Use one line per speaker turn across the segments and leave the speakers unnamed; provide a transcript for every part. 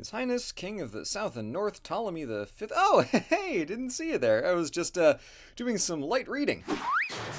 His Highness, King of the South and North, Ptolemy the Fifth. Oh, hey, didn't see you there. I was just, doing some light reading.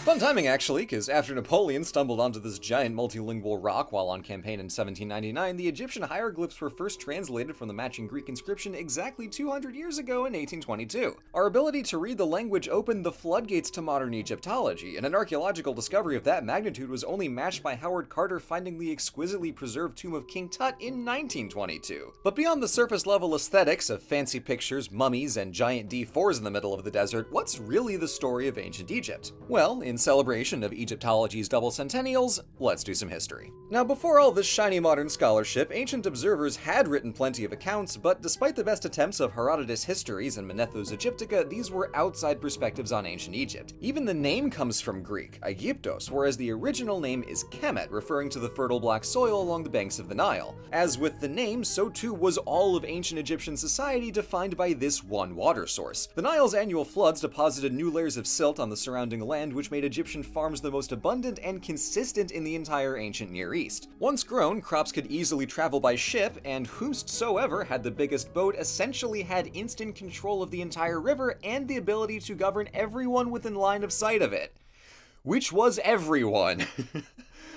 Fun timing, actually, because after Napoleon stumbled onto this giant multilingual rock while on campaign in 1799, the Egyptian hieroglyphs were first translated from the matching Greek inscription exactly 200 years ago in 1822. Our ability to read the language opened the floodgates to modern Egyptology, and an archaeological discovery of that magnitude was only matched by Howard Carter finding the exquisitely preserved tomb of King Tut in 1922. But beyond the surface level aesthetics of fancy pictures, mummies, and giant D4s in the middle of the desert, what's really the story of ancient Egypt? Well, in celebration of Egyptology's double centennials, let's do some history. Now, before all this shiny modern scholarship, ancient observers had written plenty of accounts, but despite the best attempts of Herodotus' Histories and Manetho's Egyptica, these were outside perspectives on ancient Egypt. Even the name comes from Greek, Aegyptos, whereas the original name is Kemet, referring to the fertile black soil along the banks of the Nile. As with the name, so too was all of ancient Egyptian society defined by this one water source. The Nile's annual floods deposited new layers of silt on the surrounding land, which made Egyptian farms the most abundant and consistent in the entire ancient Near East. Once grown, crops could easily travel by ship, and whomsoever had the biggest boat essentially had instant control of the entire river and the ability to govern everyone within line of sight of it. Which was everyone.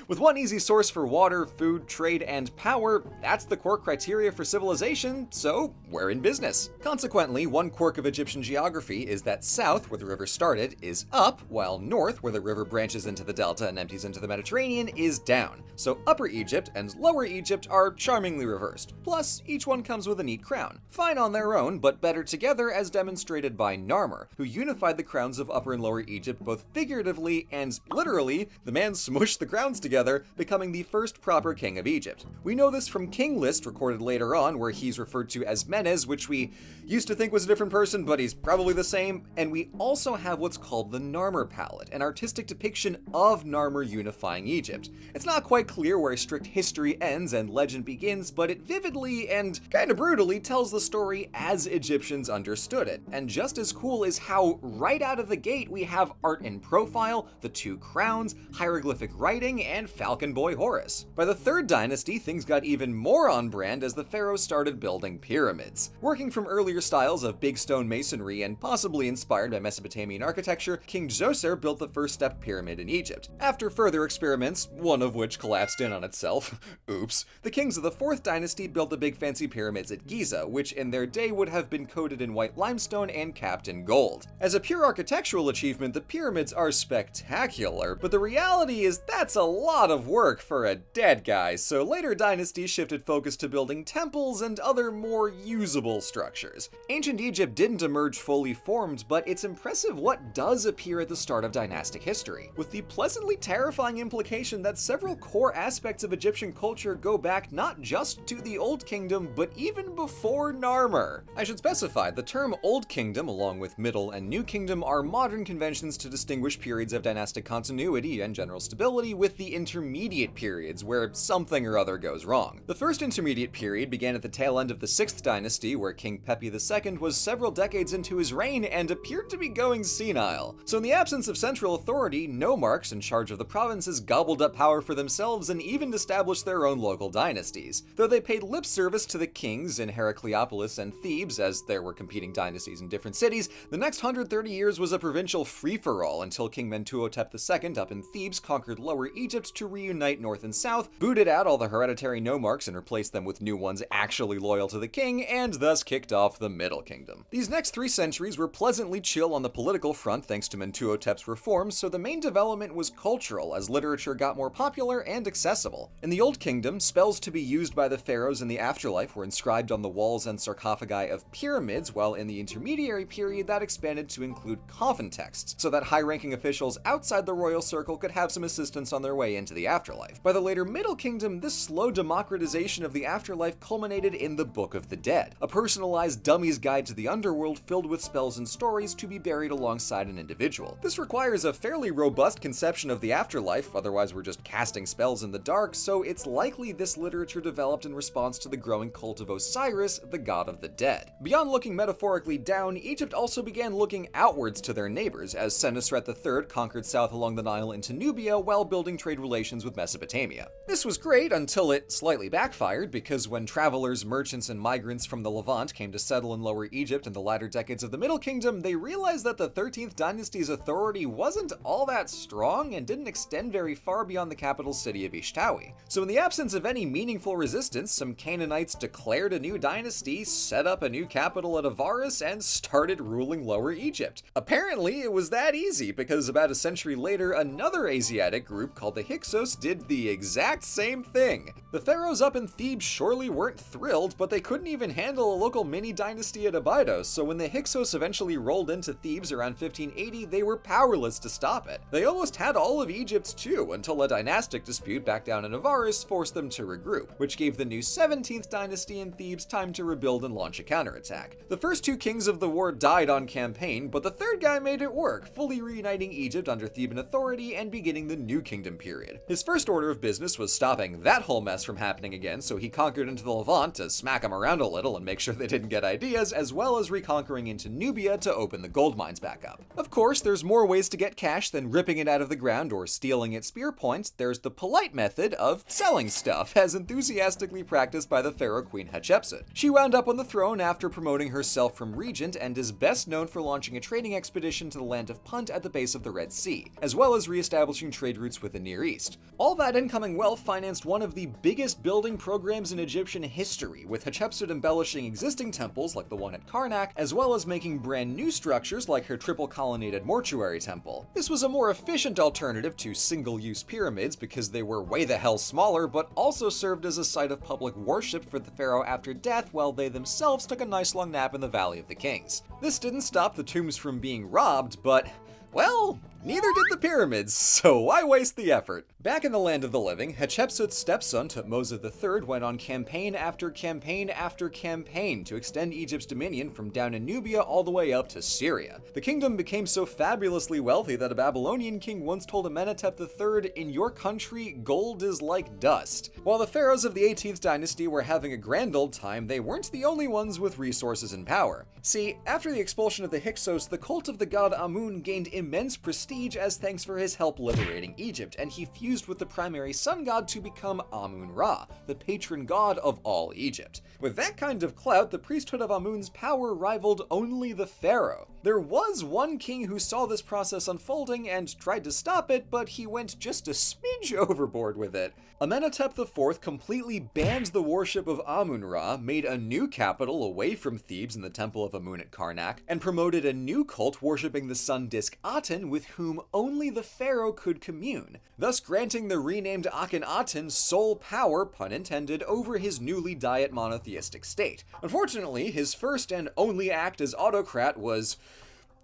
With one easy source for water, food, trade, and power, that's the core criteria for civilization, so we're in business. Consequently, one quirk of Egyptian geography is that south, where the river started, is up, while north, where the river branches into the delta and empties into the Mediterranean, is down. So Upper Egypt and Lower Egypt are charmingly reversed. Plus, each one comes with a neat crown. Fine on their own, but better together as demonstrated by Narmer, who unified the crowns of Upper and Lower Egypt both figuratively and literally. The man smushed the crowns together, becoming the first proper king of Egypt. We know this from King List, recorded later on, where he's referred to as Menes, which we used to think was a different person, but he's probably the same. And we also have what's called the Narmer palette, an artistic depiction of Narmer unifying Egypt. It's not quite clear where strict history ends and legend begins, but it vividly and kinda brutally tells the story as Egyptians understood it. And just as cool is how right out of the gate we have art in profile, the two crowns, hieroglyphic writing, and Falcon Boy Horus. By the Third Dynasty, things got even more on brand as the pharaohs started building pyramids. Working from earlier styles of big stone masonry and possibly inspired by Mesopotamian architecture, King Djoser built the first step pyramid in Egypt. After further experiments, one of which collapsed in on itself, oops, the kings of the Fourth Dynasty built the big fancy pyramids at Giza, which in their day would have been coated in white limestone and capped in gold. As a pure architectural achievement, the pyramids are spectacular, but the reality is that's a lot of work for a dead guy, so later dynasties shifted focus to building temples and other more usable structures. Ancient Egypt didn't emerge fully formed, but it's impressive what does appear at the start of dynastic history, with the pleasantly terrifying implication that several core aspects of Egyptian culture go back not just to the Old Kingdom, but even before Narmer. I should specify, the term Old Kingdom, along with Middle and New Kingdom, are modern conventions to distinguish periods of dynastic continuity and general stability with the intermediate periods where something or other goes wrong. The first intermediate period began at the tail end of the Sixth Dynasty, where King Pepi II was several decades into his reign and appeared to be going senile. So in the absence of central authority, nomarchs in charge of the provinces gobbled up power for themselves and even established their own local dynasties. Though they paid lip service to the kings in Heracleopolis and Thebes, as there were competing dynasties in different cities, the next 130 years was a provincial free-for-all until King Mentuhotep II up in Thebes conquered Lower Egypt to reunite North and South, booted out all the hereditary nomarchs and replaced them with new ones actually loyal to the king, and thus kicked off the Middle Kingdom. These next 3 centuries were pleasantly chill on the political front thanks to Mentuhotep's reforms, so the main development was cultural as literature got more popular and accessible. In the Old Kingdom, spells to be used by the pharaohs in the afterlife were inscribed on the walls and sarcophagi of pyramids, while in the intermediary period that expanded to include coffin texts, so that high-ranking officials outside the royal circle could have some assistance on their way into the afterlife. By the later Middle Kingdom, this slow democratization of the afterlife culminated in the Book of the Dead, a personalized dummy's guide to the underworld filled with spells and stories to be buried alongside an individual. This requires a fairly robust conception of the afterlife, otherwise we're just casting spells in the dark, so it's likely this literature developed in response to the growing cult of Osiris, the god of the dead. Beyond looking metaphorically down, Egypt also began looking outwards to their neighbors, as Senusret III conquered south along the Nile into Nubia while building trade relations with Mesopotamia. This was great until it slightly backfired, because when travelers, merchants, and migrants from the Levant came to settle in Lower Egypt in the latter decades of the Middle Kingdom, they realized that the 13th dynasty's authority wasn't all that strong and didn't extend very far beyond the capital city of Ishtawi. So in the absence of any meaningful resistance, some Canaanites declared a new dynasty, set up a new capital at Avaris, and started ruling Lower Egypt. Apparently, it was that easy, because about a century later, another Asiatic group called the Hyksos did the exact same thing. The pharaohs up in Thebes surely weren't thrilled, but they couldn't even handle a local mini-dynasty at Abydos, so when the Hyksos eventually rolled into Thebes around 1580, they were powerless to stop it. They almost had all of Egypt too, until a dynastic dispute back down in Avaris forced them to regroup, which gave the new 17th dynasty in Thebes time to rebuild and launch a counterattack. The first two kings of the war died on campaign, but the third guy made it work, fully reuniting Egypt under Theban authority and beginning the New Kingdom period. His first order of business was stopping that whole mess from happening again, so he conquered into the Levant to smack them around a little and make sure they didn't get ideas, as well as reconquering into Nubia to open the gold mines back up. Of course, there's more ways to get cash than ripping it out of the ground or stealing its spear points. There's the polite method of selling stuff, as enthusiastically practiced by the pharaoh Queen Hatshepsut. She wound up on the throne after promoting herself from regent and is best known for launching a trading expedition to the land of Punt at the base of the Red Sea, as well as re-establishing trade routes with the Near East. All that incoming wealth financed one of the biggest building programs in Egyptian history, with Hatshepsut embellishing existing temples like the one at Karnak, as well as making brand new structures like her triple colonnaded mortuary temple. This was a more efficient alternative to single-use pyramids because they were way the hell smaller, but also served as a site of public worship for the pharaoh after death, while they themselves took a nice long nap in the Valley of the Kings. This didn't stop the tombs from being robbed, but well, neither did the pyramids, so why waste the effort? Back in the land of the living, Hatshepsut's stepson Thutmose III went on campaign after campaign after campaign to extend Egypt's dominion from down in Nubia all the way up to Syria. The kingdom became so fabulously wealthy that a Babylonian king once told Amenhotep III, "In your country, gold is like dust." While the pharaohs of the 18th dynasty were having a grand old time, they weren't the only ones with resources and power. See, after the expulsion of the Hyksos, the cult of the god Amun gained immense prestige as thanks for his help liberating Egypt, and he fused with the primary sun god to become Amun-Ra, the patron god of all Egypt. With that kind of clout, the priesthood of Amun's power rivaled only the pharaoh. There was one king who saw this process unfolding and tried to stop it, but he went just a smidge overboard with it. Amenhotep IV completely banned the worship of Amun-Ra, made a new capital away from Thebes in the Temple of Amun at Karnak, and promoted a new cult worshipping the sun disk Aten, with whom only the pharaoh could commune, thus granting the renamed Akhenaten sole power, pun intended, over his newly diet monotheistic state. Unfortunately, his first and only act as autocrat was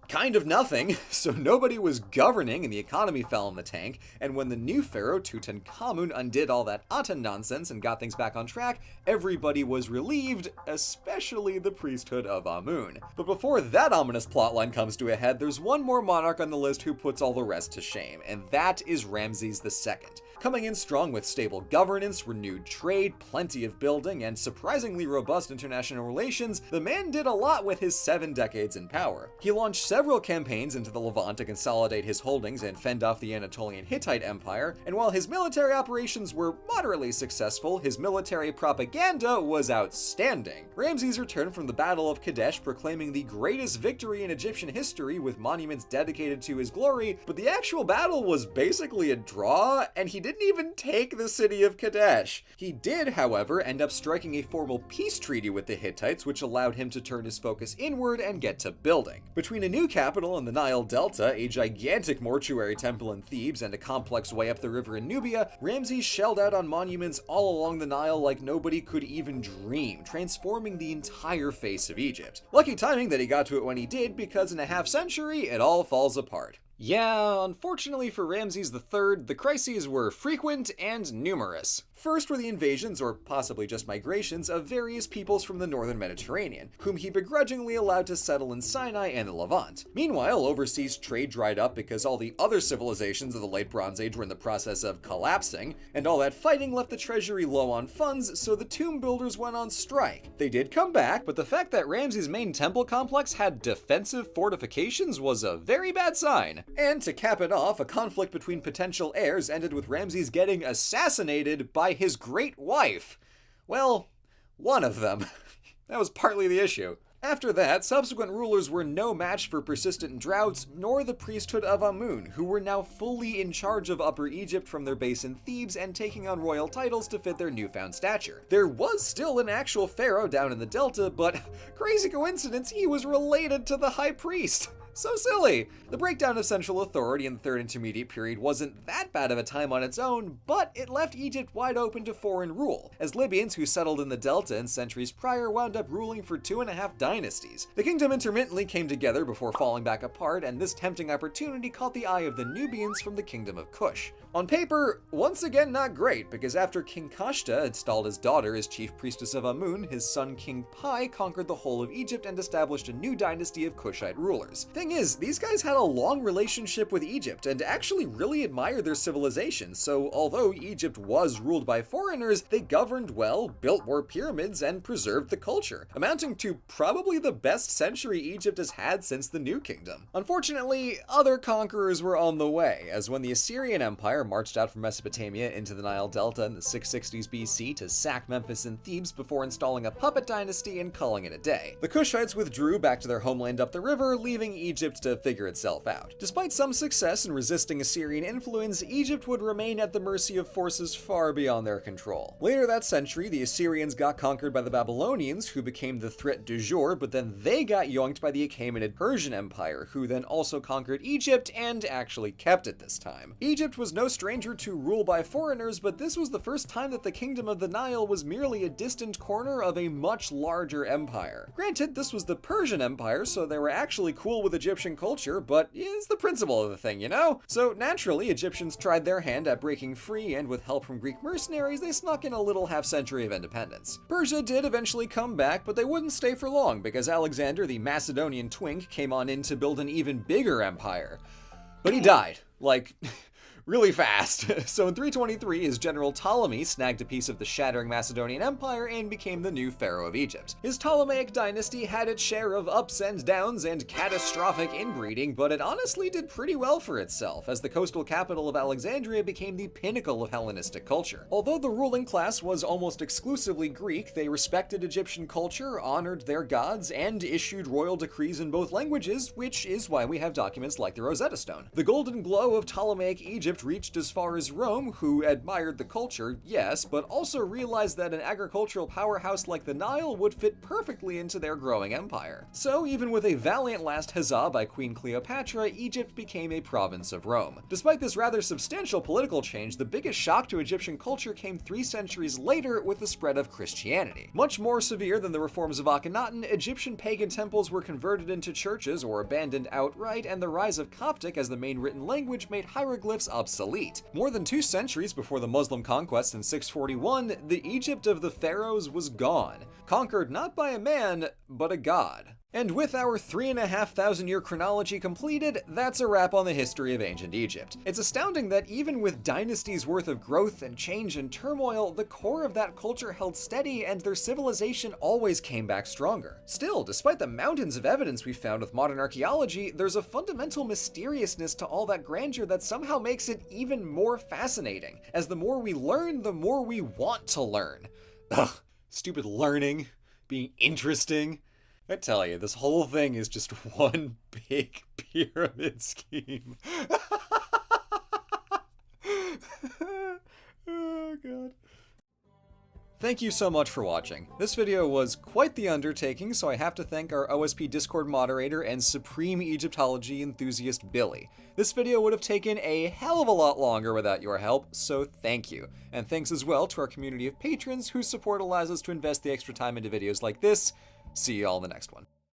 kind of nothing, so nobody was governing and the economy fell in the tank, and when the new pharaoh Tutankhamun undid all that Aten nonsense and got things back on track, everybody was relieved, especially the priesthood of Amun. But before that ominous plotline comes to a head, there's one more monarch on the list who puts all the rest to shame, and that is Ramses II. Coming in strong with stable governance, renewed trade, plenty of building, and surprisingly robust international relations, the man did a lot with his 7 decades in power. He launched several campaigns into the Levant to consolidate his holdings and fend off the Anatolian Hittite Empire, and while his military operations were moderately successful, his military propaganda was outstanding. Ramses returned from the Battle of Kadesh proclaiming the greatest victory in Egyptian history with monuments dedicated to his glory, but the actual battle was basically a draw, and he didn't even take the city of Kadesh. He did, however, end up striking a formal peace treaty with the Hittites, which allowed him to turn his focus inward and get to building. Between a new capital in the Nile Delta, a gigantic mortuary temple in Thebes, and a complex way up the river in Nubia, Ramses shelled out on monuments all along the Nile like nobody could even dream, transforming the entire face of Egypt. Lucky timing that he got to it when he did, because in a half century, it all falls apart. Yeah, unfortunately for Ramses III, the crises were frequent and numerous. First were the invasions, or possibly just migrations, of various peoples from the northern Mediterranean, whom he begrudgingly allowed to settle in Sinai and the Levant. Meanwhile, overseas trade dried up because all the other civilizations of the Late Bronze Age were in the process of collapsing, and all that fighting left the treasury low on funds, so the tomb builders went on strike. They did come back, but the fact that Ramses' main temple complex had defensive fortifications was a very bad sign. fine. And to cap it off, a conflict between potential heirs ended with Ramses getting assassinated by his great wife. Well, one of them. That was partly the issue. After that, subsequent rulers were no match for persistent droughts, nor the priesthood of Amun, who were now fully in charge of Upper Egypt from their base in Thebes and taking on royal titles to fit their newfound stature. There was still an actual pharaoh down in the delta, but crazy coincidence, he was related to the high priest. So silly! The breakdown of central authority in the Third Intermediate Period wasn't that bad of a time on its own, but it left Egypt wide open to foreign rule, as Libyans who settled in the Delta in centuries prior wound up ruling for 2.5 dynasties. The kingdom intermittently came together before falling back apart, and this tempting opportunity caught the eye of the Nubians from the Kingdom of Kush. On paper, once again not great, because after King Kashta installed his daughter as chief priestess of Amun, his son King Pi conquered the whole of Egypt and established a new dynasty of Kushite rulers. Thing is, these guys had a long relationship with Egypt and actually really admired their civilization, so although Egypt was ruled by foreigners, they governed well, built more pyramids, and preserved the culture, amounting to probably the best century Egypt has had since the New Kingdom. Unfortunately, other conquerors were on the way, as when the Assyrian Empire marched out from Mesopotamia into the Nile Delta in the 660s BC to sack Memphis and Thebes before installing a puppet dynasty and calling it a day. The Kushites withdrew back to their homeland up the river, leaving Egypt to figure itself out. Despite some success in resisting Assyrian influence, Egypt would remain at the mercy of forces far beyond their control. Later that century, the Assyrians got conquered by the Babylonians, who became the threat du jour, but then they got yoinked by the Achaemenid Persian Empire, who then also conquered Egypt and actually kept it this time. Egypt was no stranger to rule by foreigners, but this was the first time that the Kingdom of the Nile was merely a distant corner of a much larger empire. Granted, this was the Persian Empire, so they were actually cool with Egyptian culture, but it's the principle of the thing, you know? So naturally, Egyptians tried their hand at breaking free, and with help from Greek mercenaries, they snuck in a little half-century of independence. Persia did eventually come back, but they wouldn't stay for long, because Alexander the Macedonian twink came on in to build an even bigger empire. But he died, like, really fast. So in 323, his general Ptolemy snagged a piece of the shattering Macedonian Empire and became the new pharaoh of Egypt. His Ptolemaic dynasty had its share of ups and downs and catastrophic inbreeding, but it honestly did pretty well for itself, as the coastal capital of Alexandria became the pinnacle of Hellenistic culture. Although the ruling class was almost exclusively Greek, they respected Egyptian culture, honored their gods, and issued royal decrees in both languages, which is why we have documents like the Rosetta Stone. The golden glow of Ptolemaic Egypt reached as far as Rome, who admired the culture, yes, but also realized that an agricultural powerhouse like the Nile would fit perfectly into their growing empire. So even with a valiant last huzzah by Queen Cleopatra, Egypt became a province of Rome. Despite this rather substantial political change, the biggest shock to Egyptian culture came 3 centuries later with the spread of Christianity. Much more severe than the reforms of Akhenaten, Egyptian pagan temples were converted into churches or abandoned outright, and the rise of Coptic as the main written language made hieroglyphs obsolete. More than 2 centuries before the Muslim conquest in 641, the Egypt of the pharaohs was gone, conquered not by a man, but a god. And with our 3,500 year chronology completed, that's a wrap on the history of ancient Egypt. It's astounding that even with dynasties worth of growth and change and turmoil, the core of that culture held steady and their civilization always came back stronger. Still, despite the mountains of evidence we found with modern archaeology, there's a fundamental mysteriousness to all that grandeur that somehow makes it even more fascinating. As the more we learn, the more we want to learn. Ugh, stupid learning, being interesting. I tell you, this whole thing is just one big pyramid scheme. Oh, God. Thank you so much for watching. This video was quite the undertaking, so I have to thank our OSP Discord moderator and supreme Egyptology enthusiast, Billy. This video would have taken a hell of a lot longer without your help, so thank you. And thanks as well to our community of patrons whose support allows us to invest the extra time into videos like this. See you all in the next one.